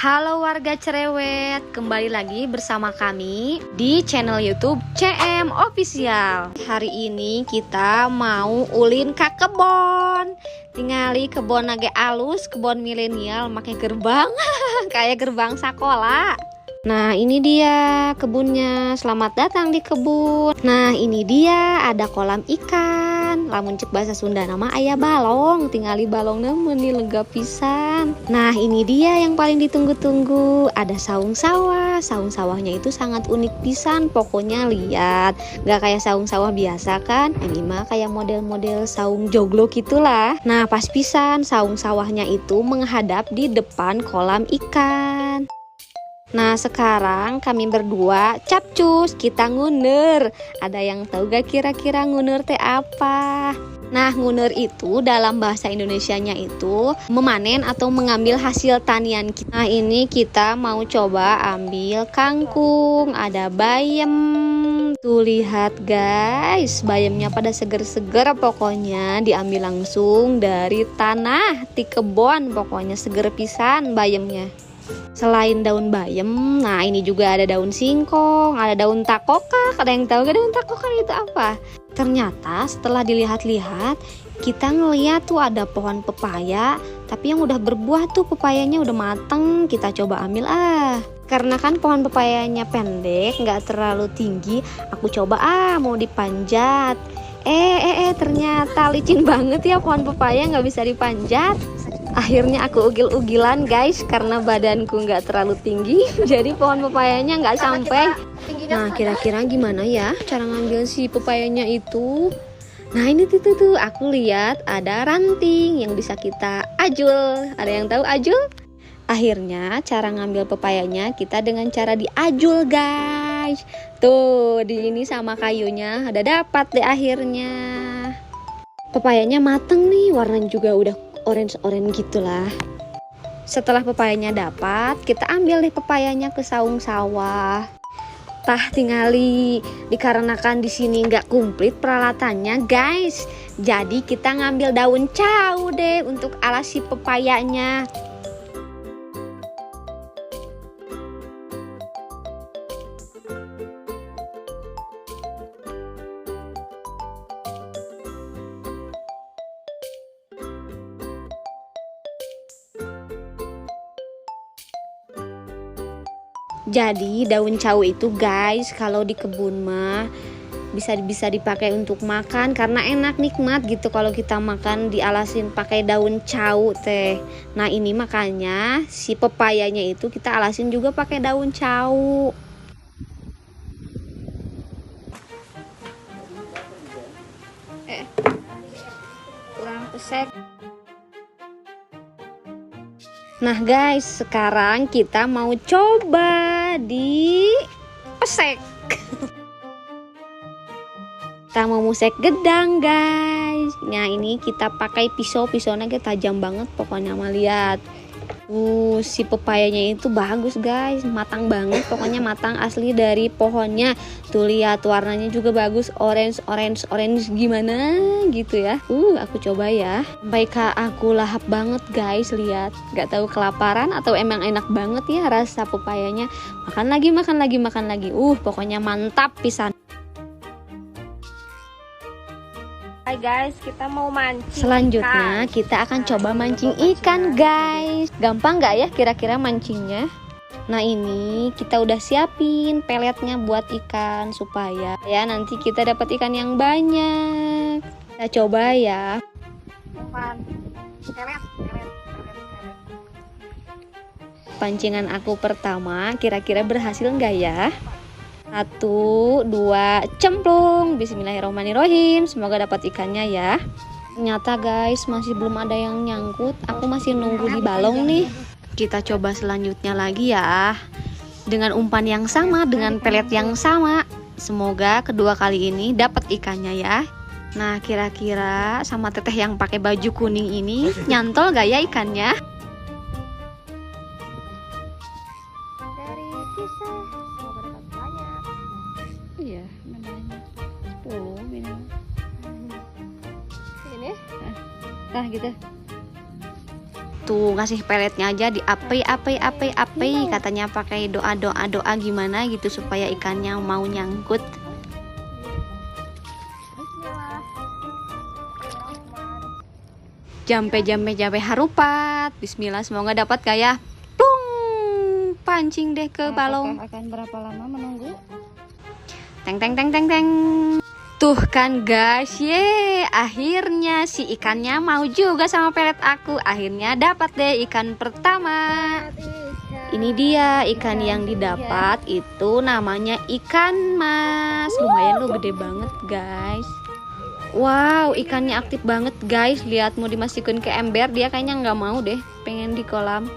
Halo warga cerewet, kembali lagi bersama kami di channel YouTube CM Official. Hari ini kita mau ulin ke kebon. Tingali kebon age alus, kebon milenial make gerbang kayak gerbang sekolah. Nah ini dia kebunnya, selamat datang di kebun. Nah ini dia ada kolam ikan, lamun cek bahasa Sunda nama aya balong, tingali balong nemen lega pisan. Nah ini dia yang paling ditunggu-tunggu, ada saung sawah. Saung sawahnya itu sangat unik pisan, pokoknya lihat, gak kayak saung sawah biasa kan, ini mah kayak model-model saung joglo gitulah. Nah pas pisan saung sawahnya itu menghadap di depan kolam ikan. Nah sekarang kami berdua capcus, kita ngunur. Ada yang tahu gak kira-kira ngunur teh apa? Nah ngunur itu dalam bahasa Indonesianya itu memanen atau mengambil hasil tanian kita. Nah ini kita mau coba ambil kangkung, ada bayam. Tuh lihat guys, bayamnya pada seger-seger, pokoknya diambil langsung dari tanah di kebon, pokoknya seger pisan bayamnya. Selain daun bayam, nah ini juga ada daun singkong, ada daun takokak. Ada yang tahu gak daun takokak itu apa? Ternyata setelah dilihat-lihat, kita ngeliat tuh ada pohon pepaya, tapi yang udah berbuah tuh pepayanya udah mateng. Kita coba ambil karena kan pohon pepayanya pendek, gak terlalu tinggi. Aku coba mau dipanjat. Ternyata licin banget ya pohon pepaya, gak bisa dipanjat. Akhirnya aku ugil-ugilan guys, karena badanku nggak terlalu tinggi, jadi pohon pepayanya nggak sampai. Nah kira-kira gimana ya cara ngambil si pepayanya itu? Nah ini tuh aku lihat ada ranting yang bisa kita ajul. Ada yang tahu ajul? Akhirnya cara ngambil pepayanya kita dengan cara diajul guys. Tuh di ini sama kayunya ada dapat deh akhirnya. Pepayanya mateng nih, warnanya juga udah orange gitulah. Setelah pepayanya dapat, kita ambil deh pepayanya ke saung sawah. Tah tingali, dikarenakan di sini nggak komplit peralatannya guys, jadi kita ngambil daun cau deh untuk alas si pepayanya. Jadi daun cau itu guys, kalau di kebun mah bisa dipakai untuk makan karena enak nikmat gitu kalau kita makan dialasin pakai daun cau teh. Nah ini makanya si pepayanya itu kita alasin juga pakai daun cau. Kurang pesek. Nah guys, sekarang kita mau coba di pesek. Kita mau musek gedang guys. Nah ini kita pakai pisaunya tajam banget, pokoknya mah lihat. Si pepayanya itu bagus guys, matang banget, pokoknya matang asli dari pohonnya. Tuh lihat warnanya juga bagus, orange gimana gitu ya. Aku coba ya. Sampai aku lahap banget guys, lihat. Gak tahu kelaparan atau emang enak banget ya rasa pepayanya. Makan lagi. Pokoknya mantap pisan. Hai guys, kita mau mancing. Selanjutnya kita akan coba mancing ikan guys. Gampang gak ya kira-kira mancingnya? Nah ini kita udah siapin peletnya buat ikan supaya ya nanti kita dapat ikan yang banyak. Kita coba ya. Pancingan aku pertama kira-kira berhasil nggak ya? 1, 2, cemplung. Bismillahirrahmanirrahim. Semoga dapat ikannya ya. Ternyata guys masih belum ada yang nyangkut. Aku masih nunggu di balong nih. Kita coba selanjutnya lagi ya, dengan umpan yang sama, dengan pelet yang sama. Semoga kedua kali ini dapat ikannya ya. Nah kira-kira sama teteh yang pakai baju kuning ini nyantol gak ya ikannya? Dari kisah semoga dapat banyak. Iya, namanya 10 minimal. Ini Nah gitu. Tuh ngasih peletnya aja di api, katanya pakai doa gimana gitu supaya ikannya mau nyangkut. Jampe harupat. Bismillah, semoga dapat kayak plung, pancing deh ke balong. Akan berapa lama menunggu? Teng. Tuh kan guys, akhirnya si ikannya mau juga sama pelet aku. Akhirnya dapat deh ikan pertama. Ini dia ikan yang didapat, itu namanya ikan mas. Lumayan loh, gede banget guys. Wow, ikannya aktif banget guys. Lihat mau dimasukin ke ember, dia kayaknya nggak mau deh, pengen di kolam.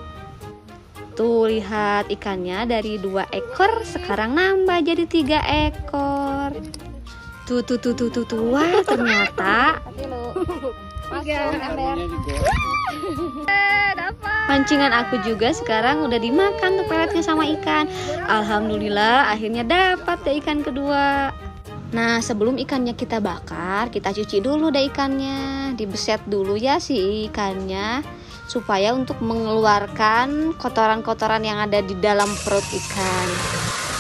Tuh lihat ikannya dari 2 ekor sekarang nambah jadi 3 ekor. Tuh. Wah, ternyata pancingan aku juga sekarang udah dimakan tuh peletnya sama ikan. Alhamdulillah akhirnya dapat deh ikan kedua. Nah, sebelum ikannya kita bakar, kita cuci dulu deh ikannya. Dibeset dulu ya si ikannya supaya untuk mengeluarkan kotoran-kotoran yang ada di dalam perut ikan.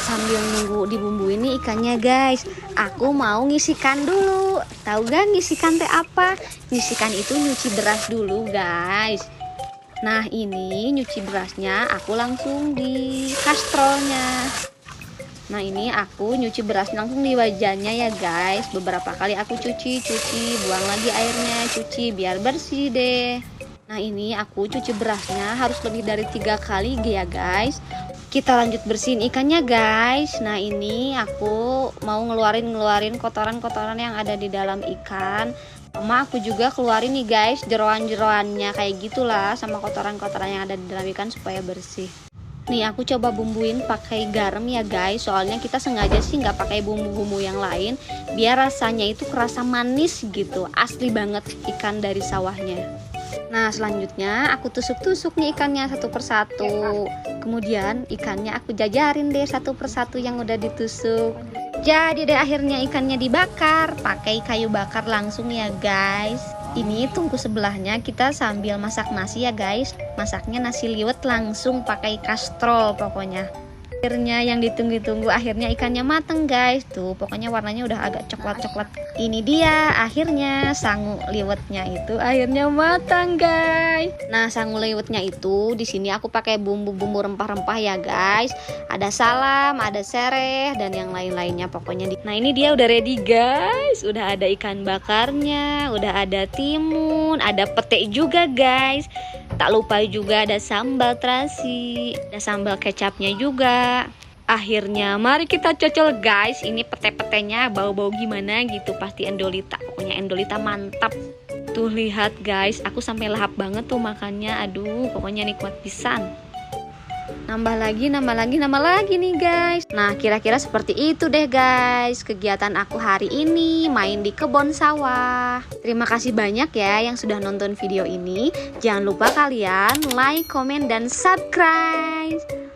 Sambil nunggu dibumbuin nih ikannya guys, aku mau ngisikan dulu. Tahu gak ngisikan teh apa? Ngisikan itu nyuci beras dulu guys. Nah ini nyuci berasnya aku langsung di kastrolnya. Nah ini aku nyuci beras langsung di wajannya ya guys. Beberapa kali aku cuci, buang lagi airnya, cuci biar bersih deh. Nah ini aku cuci berasnya harus lebih dari 3 kali ya guys. Kita lanjut bersihin ikannya guys. Nah ini aku mau ngeluarin kotoran-kotoran yang ada di dalam ikan. Sama aku juga keluarin nih guys jeroan-jeroannya kayak gitulah, sama kotoran-kotoran yang ada di dalam ikan supaya bersih. Nih aku coba bumbuin pakai garam ya guys. Soalnya kita sengaja sih nggak pakai bumbu-bumbu yang lain, biar rasanya itu kerasa manis gitu. Asli banget ikan dari sawahnya. Nah selanjutnya aku tusuk-tusuk nih ikannya satu persatu. Kemudian ikannya aku jajarin deh satu persatu yang udah ditusuk. Jadi deh akhirnya ikannya dibakar pakai kayu bakar langsung ya guys. Ini tungku sebelahnya kita sambil masak nasi ya guys. Masaknya nasi liwet langsung pakai kastrol pokoknya. Akhirnya yang ditunggu-tunggu, akhirnya ikannya mateng guys. Tuh pokoknya warnanya udah agak coklat-coklat. Ini dia akhirnya sangu liwetnya itu akhirnya matang guys. Nah sangu liwetnya itu di sini aku pakai bumbu-bumbu rempah-rempah ya guys. Ada salam, ada sereh dan yang lain-lainnya pokoknya. Nah ini dia udah ready guys. Udah ada ikan bakarnya, udah ada timun, ada pete juga guys. Tak lupa juga ada sambal terasi, ada sambal kecapnya juga. Akhirnya mari kita cocol guys. Ini pete-petenya bau-bau gimana gitu, pasti endolita. Pokoknya endolita mantap. Tuh lihat guys, aku sampai lahap banget tuh makannya. Aduh pokoknya nikmat pisan. Nambah lagi nih guys. Nah kira-kira seperti itu deh guys kegiatan aku hari ini, main di kebun sawah. Terima kasih banyak ya yang sudah nonton video ini. Jangan lupa kalian like, komen, dan subscribe.